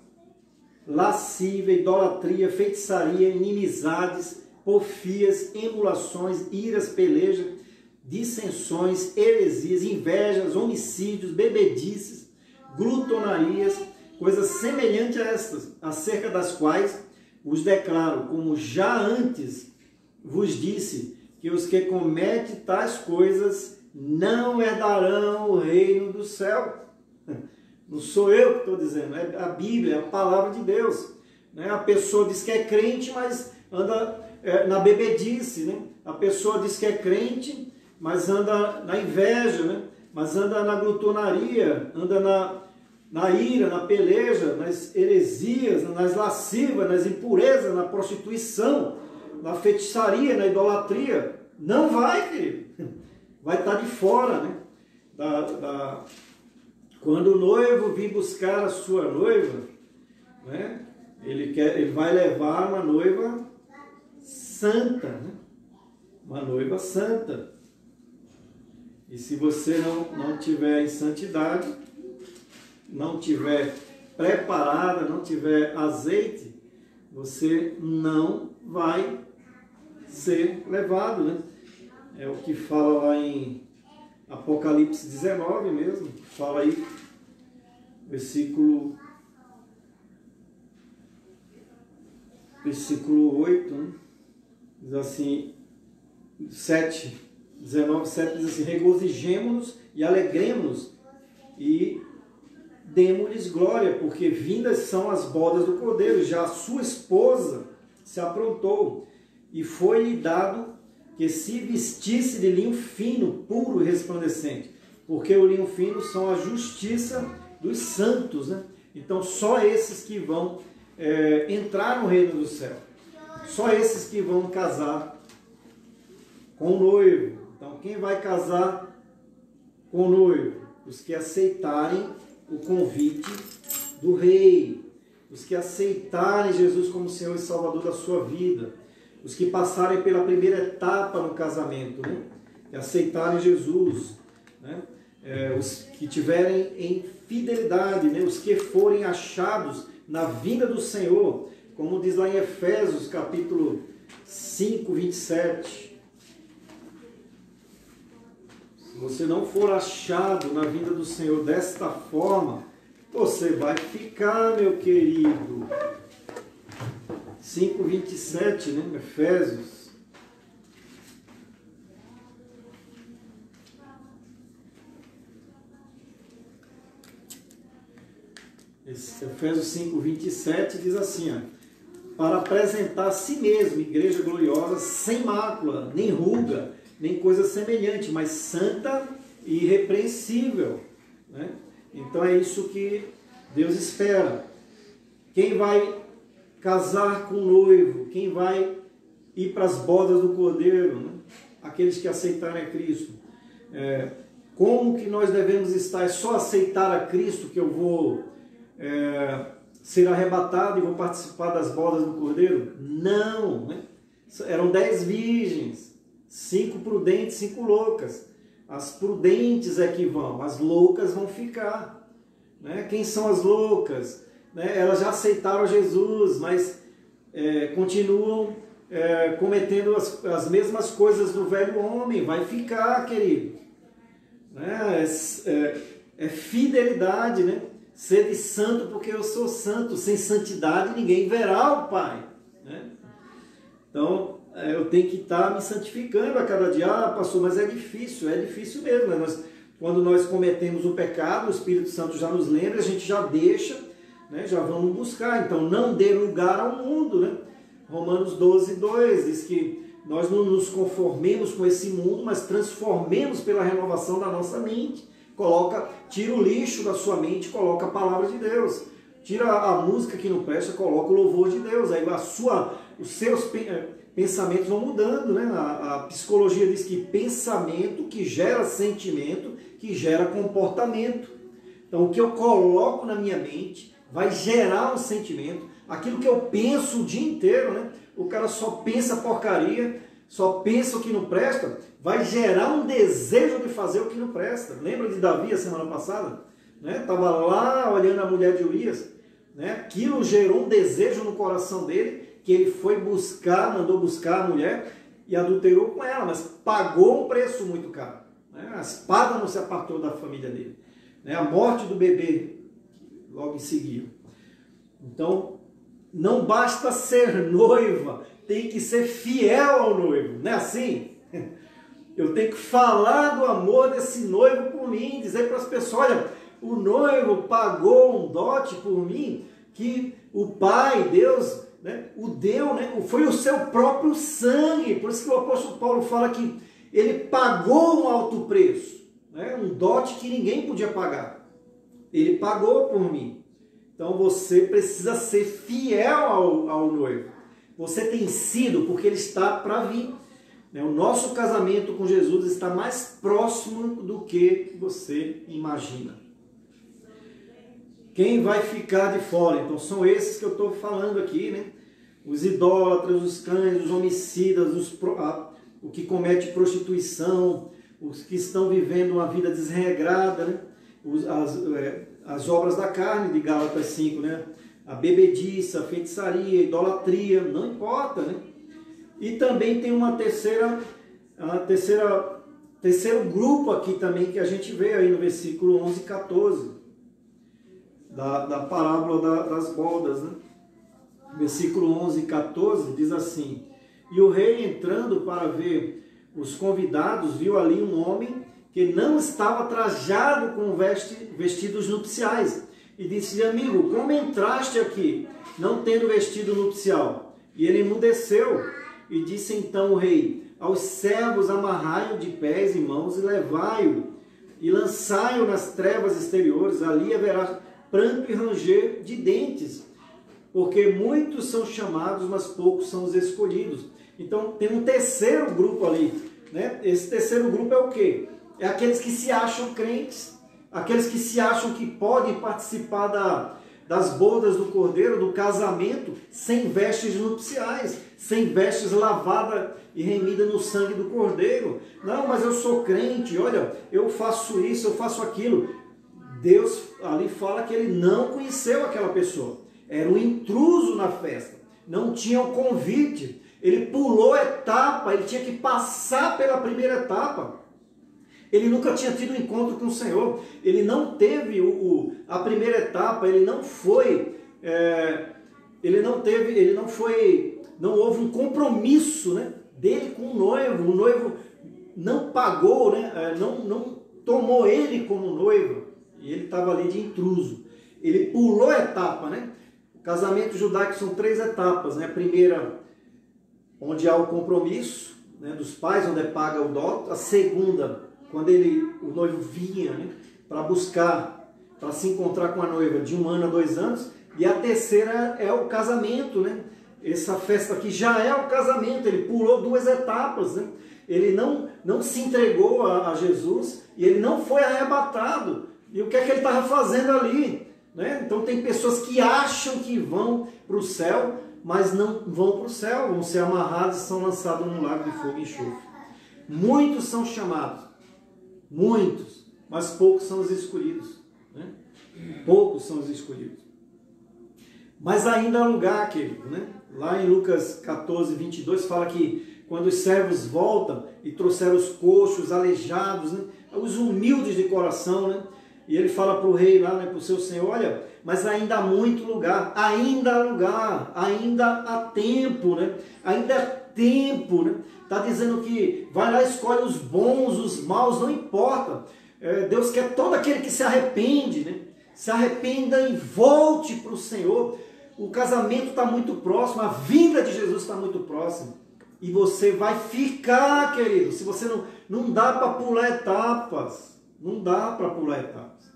lascívia, idolatria, feitiçaria, inimizades, porfias, emulações, iras, pelejas, dissensões, heresias, invejas, homicídios, bebedices, glutonarias, coisas semelhantes a estas, acerca das quais vos declaro, como já antes vos disse, que os que cometem tais coisas não herdarão o reino do céu. Não sou eu que estou dizendo, é a Bíblia, é a palavra de Deus. A pessoa diz que é crente, mas anda na bebedice, né? A pessoa diz que é crente, mas anda na inveja, né? Mas anda na glutonaria, anda na ira, na peleja, nas heresias, nas lascivas, nas impurezas, na prostituição, na feitiçaria, na idolatria. Não vai, querido. Vai estar de fora, né? Quando o noivo vir buscar a sua noiva, né? Ele vai levar uma noiva santa, né? Uma noiva santa. E se você não tiver em santidade, não tiver preparada, não tiver azeite, você não vai ser levado, né? É o que fala lá em Apocalipse 19 mesmo, fala aí, versículo 8, né? Diz assim, 19, 7 diz assim: regozijemo-nos e alegremos-nos e demos-lhes glória, porque vindas são as bodas do Cordeiro, já a sua esposa se aprontou, e foi-lhe dado que se vestisse de linho fino, puro e resplandecente, porque o linho fino são a justiça dos santos, né? Então só esses que vão entrar no reino do céu, só esses que vão casar com o noivo. Então quem vai casar com o noivo? Os que aceitarem o convite do rei, os que aceitarem Jesus como Senhor e Salvador da sua vida, os que passarem pela primeira etapa no casamento, né? E aceitarem Jesus, né? Os que tiverem em fidelidade, né? Os que forem achados na vinda do Senhor, como diz lá em Efésios capítulo 5, 27. Se você não for achado na vinda do Senhor desta forma, você vai ficar, meu querido. 5:27, né? Efésios. Efésios 5:27 diz assim, ó, para apresentar a si mesmo, igreja gloriosa, sem mácula, nem ruga, nem coisa semelhante, mas santa e irrepreensível, né? Então é isso que Deus espera. Quem vai casar com o noivo, quem vai ir para as bodas do Cordeiro, né? Aqueles que aceitarem a Cristo. Como que nós devemos estar? É só aceitar a Cristo que eu vou ser arrebatado e vou participar das bodas do Cordeiro? Não, né? Eram 10 virgens, 5 prudentes, 5 loucas. As prudentes é que vão, as loucas vão ficar, né? Quem são as loucas? Né? Elas já aceitaram Jesus, mas continuam cometendo as mesmas coisas do velho homem. Vai ficar, querido, né? É fidelidade, né? Sede santo porque eu sou santo. Sem santidade ninguém verá o Pai, né? Então eu tenho que estar me santificando a cada dia. Ah, pastor, mas é difícil mesmo, né? Quando nós cometemos o pecado, o Espírito Santo já nos lembra, a gente já deixa, né? Já vamos buscar. Então não dê lugar ao mundo, né? Romanos 12:2 diz que nós não nos conformemos com esse mundo, mas transformemos pela renovação da nossa mente. Tira o lixo da sua mente, coloca a palavra de Deus. Tira a música que não presta, coloca o louvor de Deus. Aí os seus pensamentos vão mudando, né? A psicologia diz que pensamento que gera sentimento, que gera comportamento. Então o que eu coloco na minha mente vai gerar um sentimento. Aquilo que eu penso o dia inteiro, né? O cara só pensa porcaria, só pensa o que não presta, vai gerar um desejo de fazer o que não presta. Lembra de Davi a semana passada? Estava lá olhando a mulher de Urias, né? Aquilo gerou um desejo no coração dele, que ele foi mandou buscar a mulher e adulterou com ela, mas pagou um preço muito caro, né? A espada não se apartou da família dele, né? A morte do bebê logo em seguida. Então, não basta ser noiva, tem que ser fiel ao noivo, não é assim? Eu tenho que falar do amor desse noivo por mim, dizer para as pessoas, olha, o noivo pagou um dote por mim, que o Pai, Deus, né, o deu, né, foi o seu próprio sangue. Por isso que o apóstolo Paulo fala que ele pagou um alto preço, né, um dote que ninguém podia pagar. Ele pagou por mim. Então você precisa ser fiel ao noivo. Você tem sido, porque ele está para vir. O nosso casamento com Jesus está mais próximo do que você imagina. Quem vai ficar de fora? Então são esses que eu estou falando aqui, né? Os idólatras, os cães, os homicidas, o que comete prostituição, os que estão vivendo uma vida desregrada, né? As obras da carne de Gálatas 5, né? A bebediça, a feitiçaria, a idolatria, não importa, né? E também tem terceiro grupo aqui também que a gente vê aí no versículo 11 e 14 da parábola das bodas, né? Versículo 11 e 14 diz assim: e o rei, entrando para ver os convidados, viu ali um homem que não estava trajado com vestidos nupciais, e disse-lhe: amigo, como entraste aqui, não tendo vestido nupcial? E ele emudeceu. E disse então o rei: aos servos amarrai-o de pés e mãos e levai-o, e lançai-o nas trevas exteriores, ali haverá pranto e ranger de dentes, porque muitos são chamados, mas poucos são os escolhidos. Então tem um terceiro grupo ali, né? Esse terceiro grupo é o quê? É aqueles que se acham crentes, aqueles que se acham que podem participar das bodas do Cordeiro, do casamento, sem vestes nupciais, sem vestes lavadas e remidas no sangue do Cordeiro. Não, mas eu sou crente, olha, eu faço isso, eu faço aquilo. Deus ali fala que ele não conheceu aquela pessoa. Era um intruso na festa, não tinha um convite. Ele pulou etapa, ele tinha que passar pela primeira etapa. Ele nunca tinha tido um encontro com o Senhor. Ele não teve a primeira etapa, não houve um compromisso, né, dele com o noivo. O noivo não pagou, né, não tomou ele como noivo. E ele estava ali de intruso. Ele pulou a etapa, né? O casamento judaico são 3 etapas, né? A primeira, onde há o compromisso, né, dos pais, onde é paga o dote. A segunda, quando o noivo vinha, né, para buscar, para se encontrar com a noiva de 1 ano a 2 anos. E a terceira é o casamento, né? Essa festa aqui já é o casamento. Ele pulou 2 etapas, né? Ele não se entregou a Jesus e ele não foi arrebatado. E o que é que ele estava fazendo ali? Né? Então tem pessoas que acham que vão para o céu, mas não vão para o céu, vão ser amarrados e são lançados num lago de fogo e enxofre. Muitos são chamados, muitos, mas poucos são os escolhidos. Né? Poucos são os escolhidos. Mas ainda há lugar, querido, né? Lá em Lucas 14, 22, fala que quando os servos voltam e trouxeram os coxos, os aleijados, né, os humildes de coração, né, e ele fala para o rei lá, né, para o seu senhor, olha, mas ainda há muito lugar, ainda há lugar, ainda há tempo, né, ainda é tempo, né, está dizendo que vai lá, escolhe os bons, os maus, não importa, Deus quer todo aquele que se arrepende, né, se arrependa e volte para o Senhor. O casamento está muito próximo, a vinda de Jesus está muito próxima. E você vai ficar, querido. Se você não dá para pular etapas. Não dá para pular etapas.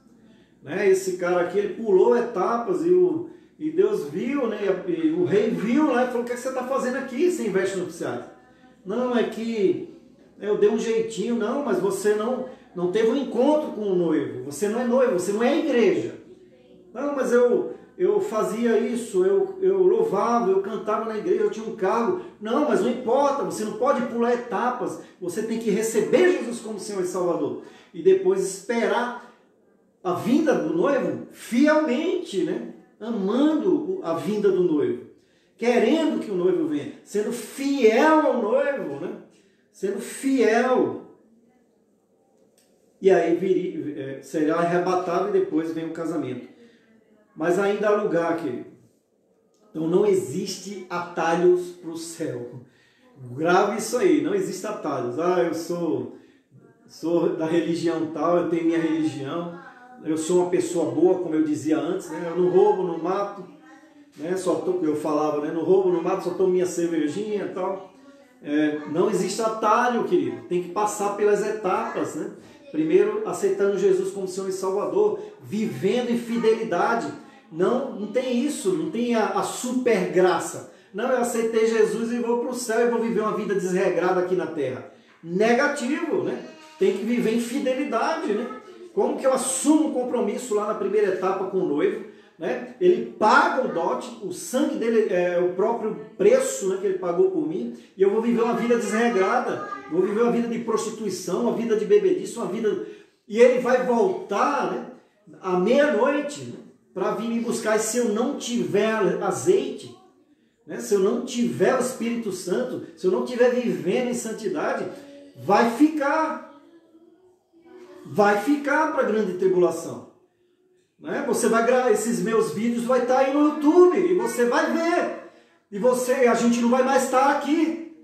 Né? Esse cara aqui, ele pulou etapas e Deus viu, né? E o rei viu lá e falou, o que você está fazendo aqui sem vestes nupciais? Não, é que eu dei um jeitinho. Não, mas você não teve um encontro com o noivo. Você não é noivo, você não é igreja. Não, mas eu fazia isso, eu louvava, eu cantava na igreja, eu tinha um cargo. Não, mas não importa, você não pode pular etapas. Você tem que receber Jesus como Senhor e Salvador. E depois esperar a vinda do noivo fielmente, né? Amando a vinda do noivo. Querendo que o noivo venha. Sendo fiel ao noivo, né? Sendo fiel. E aí será arrebatado e depois vem o casamento. Mas ainda há lugar, querido. Então não existe atalhos para o céu. Grave isso aí, não existe atalhos. Eu sou da religião tal, eu tenho minha religião, eu sou uma pessoa boa, como eu dizia antes, né? Eu não roubo, não mato, né? Eu falava, né? Não roubo, não mato, só tomo minha cervejinha e tal. Não existe atalho, querido. Tem que passar pelas etapas, né? Primeiro, aceitando Jesus como Senhor e Salvador, vivendo em fidelidade. Não tem isso, não tem a super graça. Não, eu aceitei Jesus e vou para o céu e vou viver uma vida desregrada aqui na terra. Negativo, né? Tem que viver em fidelidade, né? Como que eu assumo um compromisso lá na primeira etapa com o noivo, né? Ele paga o dote, o sangue dele é o próprio preço, né, que ele pagou por mim, e eu vou viver uma vida desregrada, vou viver uma vida de prostituição, uma vida de bebedice, uma vida... E ele vai voltar, né, à meia-noite, né, para vir me buscar. E se eu não tiver azeite, né, se eu não tiver o Espírito Santo, se eu não estiver vivendo em santidade, vai ficar para a grande tribulação. Né? Você vai gravar esses meus vídeos, vai estar aí no YouTube e você vai ver. E a gente não vai mais estar aqui.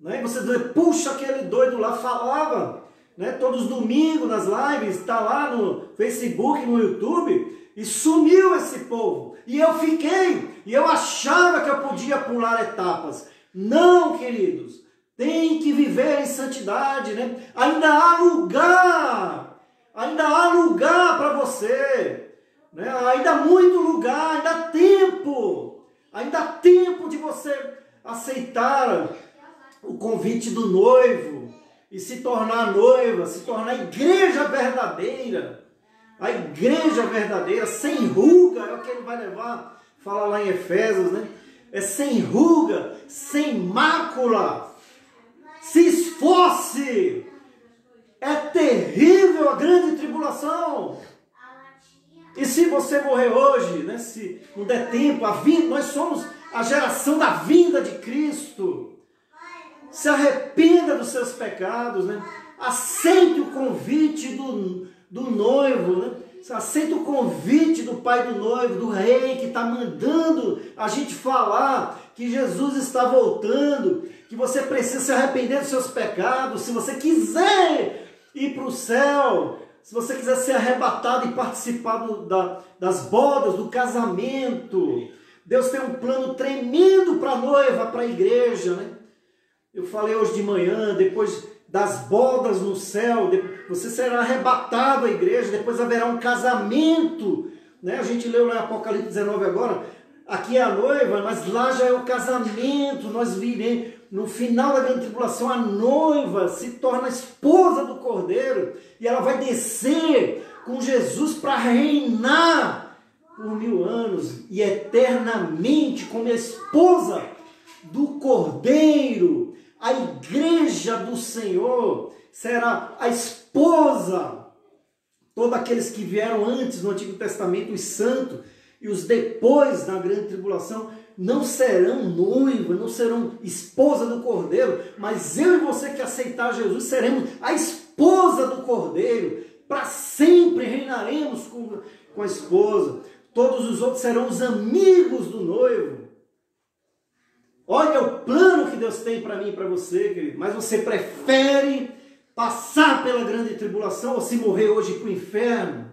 Né? E você vai dizer, puxa, aquele doido lá falava, né? Todos os domingos nas lives, está lá no Facebook, no YouTube, e sumiu esse povo. E eu fiquei, e eu achava que eu podia pular etapas. Não, queridos, tem que viver em santidade, né? Ainda há lugar para você, né? Ainda há muito lugar, ainda há tempo de você aceitar o convite do noivo e se tornar noiva, se tornar igreja verdadeira. A igreja verdadeira, sem ruga, é o que ele vai levar, fala lá em Efésios, né? É sem ruga, sem mácula. Se esforce. É terrível a grande tribulação. E se você morrer hoje, né, se não der tempo, nós somos a geração da vinda de Cristo. Se arrependa dos seus pecados, né? aceite o convite do noivo, né? Aceite o convite do pai do noivo, do rei, que está mandando a gente falar que Jesus está voltando, que você precisa se arrepender dos seus pecados. Se você quiser ir para o céu, se você quiser ser arrebatado e participar das bodas, do casamento, Deus tem um plano tremendo para a noiva, para a igreja, né? Eu falei hoje de manhã, depois das bodas no céu, você será arrebatado à igreja, depois haverá um casamento, né? A gente leu lá em Apocalipse 19 agora, aqui é a noiva, mas lá já é o casamento. Nós viremos, no final da grande tribulação, a noiva se torna a esposa do Cordeiro, e ela vai descer com Jesus para reinar por 1000 anos, e eternamente como a esposa do Cordeiro. A igreja do Senhor será a esposa. Todos aqueles que vieram antes no Antigo Testamento, os santos, e os depois da grande tribulação, não serão noiva, não serão esposa do Cordeiro, mas eu e você que aceitar Jesus, seremos a esposa do Cordeiro. Para sempre reinaremos com a esposa. Todos os outros serão os amigos do noivo. Olha o plano que Deus tem para mim e para você, querido. Mas você prefere passar pela grande tribulação ou se morrer hoje para o inferno?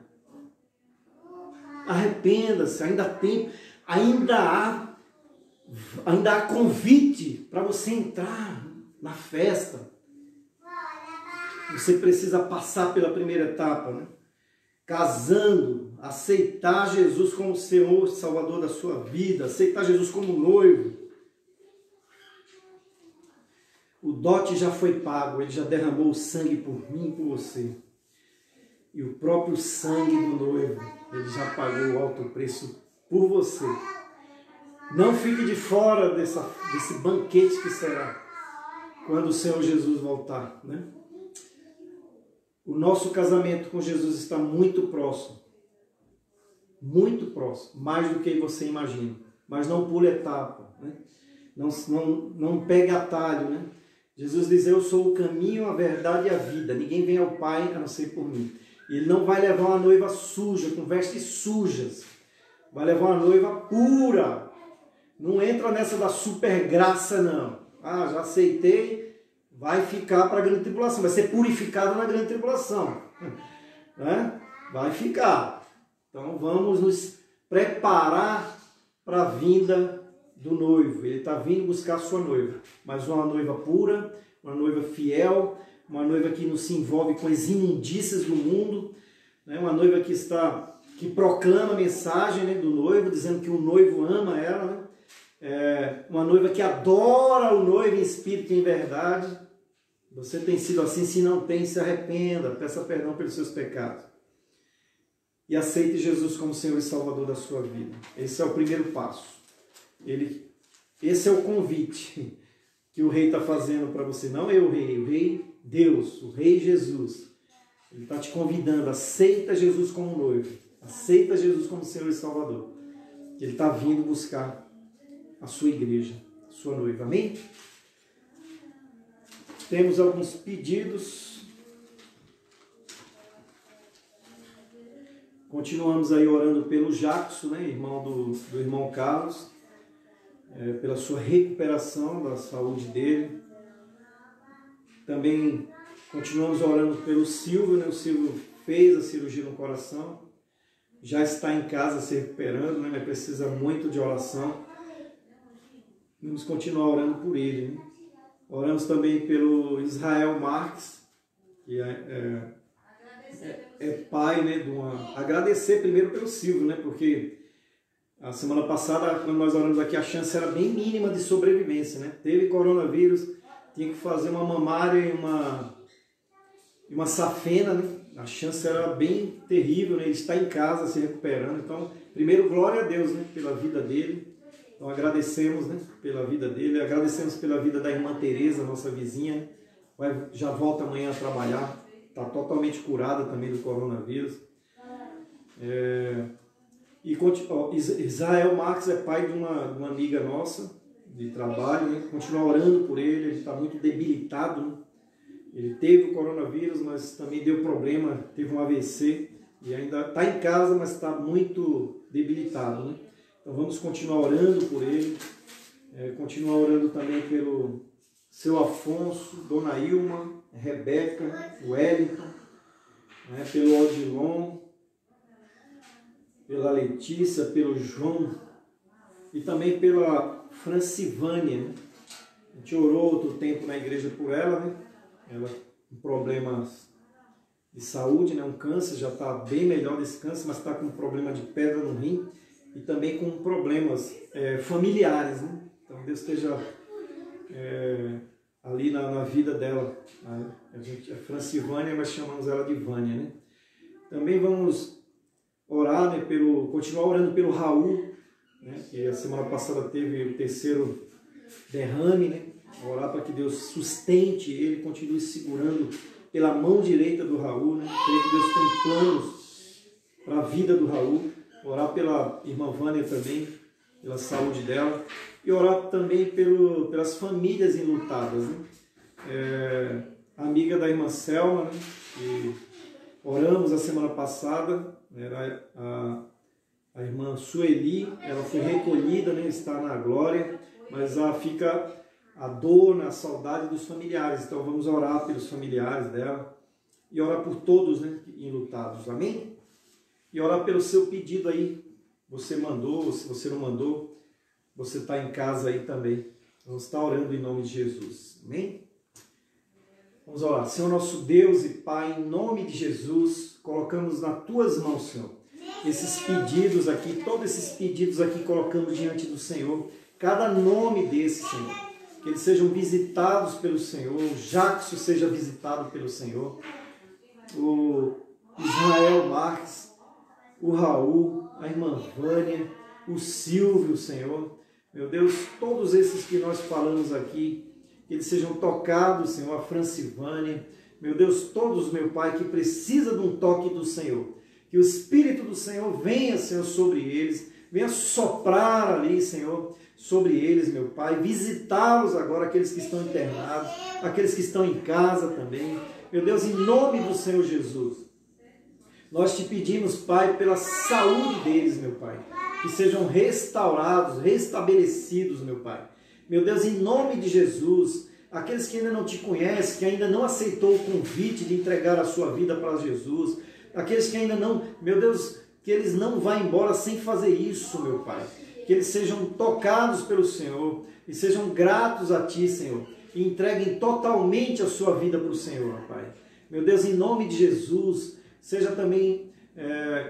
Arrependa-se, ainda há convite para você entrar na festa. Você precisa passar pela primeira etapa, né? Casando, aceitar Jesus como Senhor e Salvador da sua vida, aceitar Jesus como noivo. O dote já foi pago, ele já derramou o sangue por mim e por você. E o próprio sangue do noivo, ele já pagou o alto preço por você. Não fique de fora desse banquete que será quando o Senhor Jesus voltar, né? O nosso casamento com Jesus está muito próximo. Muito próximo, mais do que você imagina. Mas não pule etapa, né? Não pegue atalho, né? Jesus diz: eu sou o caminho, a verdade e a vida. Ninguém vem ao Pai a não ser por mim. Ele não vai levar uma noiva suja, com vestes sujas. Vai levar uma noiva pura. Não entra nessa da super graça, não. Ah, já aceitei, vai ficar para a grande tribulação. Vai ser purificado na grande tribulação. Né? Vai ficar. Então vamos nos preparar para a vinda do noivo. Ele está vindo buscar a sua noiva, mas uma noiva pura, uma noiva fiel, uma noiva que não se envolve com as imundícias do mundo, né? Uma noiva que proclama a mensagem, né, do noivo, dizendo que o noivo ama ela, né? Uma noiva que adora o noivo em espírito e em verdade. Você tem sido assim? Se não tem, se arrependa, peça perdão pelos seus pecados e aceite Jesus como Senhor e Salvador da sua vida. Esse é o primeiro passo. Esse é o convite que o rei está fazendo para você. Não eu, o rei Deus, o rei Jesus. Ele está te convidando, aceita Jesus como noivo, aceita Jesus como Senhor e Salvador. Ele está vindo buscar a sua igreja, a sua noiva. Amém? Temos alguns pedidos. Continuamos aí orando pelo Jackson, né, irmão do irmão Carlos. Pela sua recuperação da saúde dele. Também continuamos orando pelo Silvio, né? O Silvio fez a cirurgia no coração, já está em casa se recuperando, né? Mas precisa muito de oração. Vamos continuar orando por ele, né? Oramos também pelo Israel Marques, que é pai, né? Agradecer primeiro pelo Silvio, né? Porque a semana passada, quando nós oramos aqui, a chance era bem mínima de sobrevivência, né? Teve coronavírus, tinha que fazer uma mamária e uma safena, né? A chance era bem terrível, né? Ele está em casa se recuperando. Então, primeiro, glória a Deus, né? Pela vida dele. Então, agradecemos, né? Pela vida dele. Agradecemos pela vida da irmã Tereza, nossa vizinha. Já volta amanhã a trabalhar. Está totalmente curada também do coronavírus. E Israel Marques é pai de uma amiga nossa de trabalho, né? Continua orando por ele está muito debilitado, né? Ele teve o coronavírus, mas também deu problema, teve um AVC e ainda está em casa, mas está muito debilitado, né? Então vamos continuar orando por ele, continuar orando também pelo seu Afonso, Dona Ilma, Rebeca, Wellington, né? Pelo Odilon, pela Letícia, pelo João e também pela Francivânia, né? A gente orou outro tempo na igreja por ela, né? Ela com problemas de saúde, né? Um câncer, já está bem melhor desse câncer, mas está com um problema de pedra no rim e também com problemas familiares, né? Então Deus esteja ali na vida dela. A gente é Francivânia, mas chamamos ela de Vânia, né? Também vamos orar, né, continuar orando pelo Raul, né? Que a semana passada teve o terceiro derrame, né? Orar para que Deus sustente ele, continue segurando pela mão direita do Raul, né? Creio que Deus tem planos para a vida do Raul. Orar pela irmã Vânia também, pela saúde dela. E orar também pelas famílias enlutadas, né? Amiga da irmã Selma, né? Que oramos a semana passada, era a irmã Sueli, ela foi recolhida, né? Está na glória, mas fica a dor, a saudade dos familiares. Então vamos orar pelos familiares dela e orar por todos, né, enlutados, amém? E orar pelo seu pedido aí, você mandou, se você não mandou, você está em casa aí também. Vamos estar orando em nome de Jesus, amém? Vamos orar. Senhor nosso Deus e Pai, em nome de Jesus, colocamos nas Tuas mãos, Senhor, esses pedidos aqui, todos esses pedidos aqui colocamos diante do Senhor, cada nome desse, Senhor, que eles sejam visitados pelo Senhor, o Jackson seja visitado pelo Senhor, o Israel Marques, o Raul, a irmã Vânia, o Silvio, Senhor. Meu Deus, todos esses que nós falamos aqui, que eles sejam tocados, Senhor, a Francivânia. Meu Deus, todos, meu Pai, que precisa de um toque do Senhor. Que o Espírito do Senhor venha, Senhor, sobre eles, venha soprar ali, Senhor, sobre eles, meu Pai, visitá-los agora, aqueles que estão internados, aqueles que estão em casa também. Meu Deus, em nome do Senhor Jesus, nós te pedimos, Pai, pela saúde deles, meu Pai, que sejam restaurados, restabelecidos, meu Pai. Meu Deus, em nome de Jesus, aqueles que ainda não te conhecem, que ainda não aceitou o convite de entregar a sua vida para Jesus, aqueles que ainda não, meu Deus, que eles não vão embora sem fazer isso, meu Pai. Que eles sejam tocados pelo Senhor e sejam gratos a Ti, Senhor, e entreguem totalmente a sua vida para o Senhor, Pai. Meu Deus, em nome de Jesus, seja também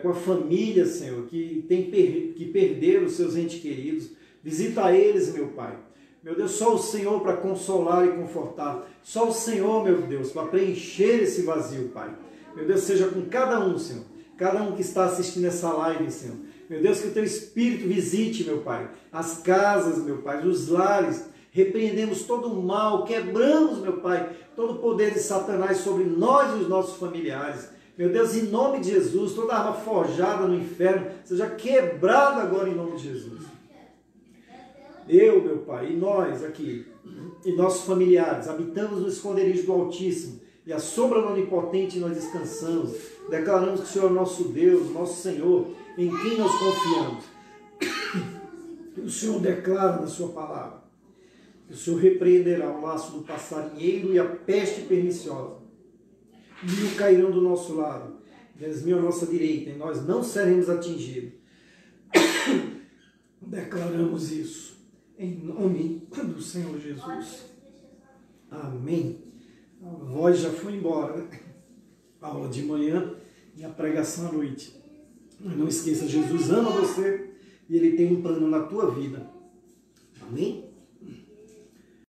com a família, Senhor, que perderam os seus entes queridos. Visita eles, meu Pai. Meu Deus, só o Senhor para consolar e confortar. Só o Senhor, meu Deus, para preencher esse vazio, Pai. Meu Deus, seja com cada um, Senhor. Cada um que está assistindo essa live, Senhor. Meu Deus, que o Teu Espírito visite, meu Pai, as casas, meu Pai, os lares. Repreendemos todo o mal, quebramos, meu Pai, todo o poder de Satanás sobre nós e os nossos familiares. Meu Deus, em nome de Jesus, toda arma forjada no inferno seja quebrada agora em nome de Jesus. Eu, meu Pai, e nós aqui, e nossos familiares, habitamos no esconderijo do Altíssimo, e a sombra do Onipotente nós descansamos. Declaramos que o Senhor é nosso Deus, nosso Senhor, em quem nós confiamos. O Senhor declara na sua palavra que o Senhor repreenderá o laço do passarinheiro e a peste perniciosa. Mil cairão do nosso lado, 10.000 à nossa direita, e nós não seremos atingidos. Declaramos isso em nome do Senhor Jesus. Amém. A voz já foi embora, né? A aula de manhã e a pregação à noite. Não esqueça, Jesus ama você e Ele tem um plano na tua vida. Amém?